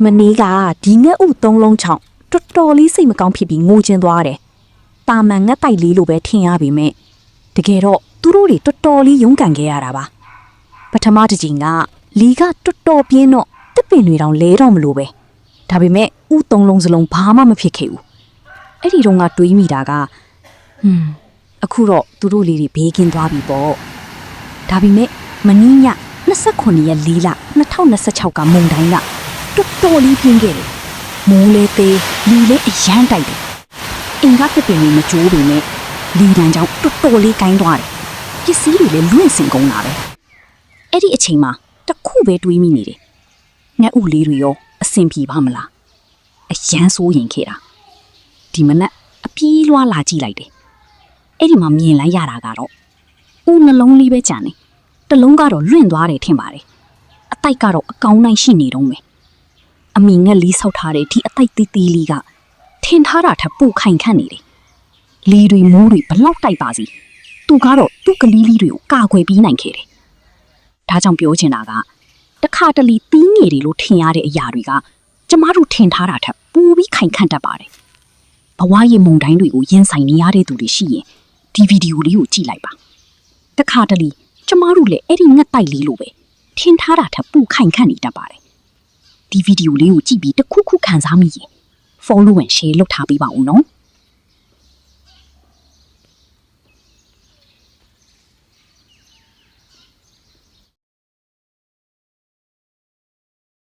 မနေ့ကဒီငှက်ဥသုံးလုံးချောင်းတော်တော်လေးစိတ်မကောင်းဖြစ်ပြီးငိုကျင်သွားတယ်။တာမန်ငှက်တိုက်လေးလိုပဲထင်ရပေမဲ့တကယ်တော့သူတို့တွေတော်တော်လေးရုန်းကန်ခဲ့ရတာပါ။ပထမတစ်ချိန်ကလီကတော်တော်ပြင်းတော့တစ်ပင်တွေတောင်လဲတော့မလို့ပဲ။ဒါပေမဲ့ဥသုံးလုံးစလုံးဘာမှမဖြစ်ခဲ့ဘူး။အဲ့ဒီတော့ကတွေးမိတာကအခုတော့သူတို့လေးတွေဘေးကင်းသွားပြီပေါ့။ဒါပေမဲ့မင်းည29ရက်4လ2026ကမုန်တိုင်းကတော်တော်လေးပြင်းခဲ့တယ်။မိုးလေးသေးလီလေးအရန်တိုက်တယ်။အင်္ဂါတစ်ပင်တွေမကျိုးပေမဲ့လီတန်းကြောင့်တော်တော်လေးကိုင်းသွားတယ်။ပစ္စည်းတွေလည်းလွင့်စင်ကုန်လာပဲ။အဲ့ဒီအချိန်မှာတခုပဲတွေးမိနေတယ်။ငှက်ဥလေးတွေရောအဆင်ပြေပါမလား။အရန်ဆိုးရင်ခဲ့တာ။ဒီမနက်အပြေးလွှားလာကြည့်လိုက်တယ်။အဲ့ဒီမှာမြင်လိုက်ရတာကတော့ဥနှလုံးလေးပဲကြံနေ။တလုံးကတော့လွင့်သွားတယ်ထင်ပါတယ်။အတိုက်ကတော့အကောင်းနိုင်ရှိနေတော့မယ်။အမိငှက်လီဆောက်ထားတဲ့ဒီအတိုက်သေးသေးလေးကထင်ထားတာထပ်ပိုခိုင်ခန့်နေတယ်။လီတွေမိုးတွေဘလောက်တိုက်ပါစီ။သူကတော့သူ့ကလေးလေးတွေကိုကာကွယ်ပြီးနိုင်ခဲ့တယ်။ဒါကြောင့်ပြောချင်တာကတခါတလေတီးငယ်တွေလို့ထင်ရတဲ့အရာတွေကကျမတို့ထင်ထားတာထပ်ပိုပြီးခိုင်ခန့်တတ်ပါတယ်။ဘဝရဲ့မုန်တိုင်းတွေကိုရင်ဆိုင်နေရတဲ့သူတွေရှိရင်ဒီဗီဒီယိုလေးကိုကြည့်လိုက်ပါ။တခါတလေကျမတို့လည်းအဲ့ဒီငှက်တိုက်လေးလိုပဲထင်ထားတာထပ်ပိုခိုင်ခန့်နေတတ်ပါတယ်။ဒီဗီဒီယိုလေးကိုကြည့်ပြီးတစ်ခုခုခံစားမိရင် follow and share လုပ်ထားပေးပါဦးနော်။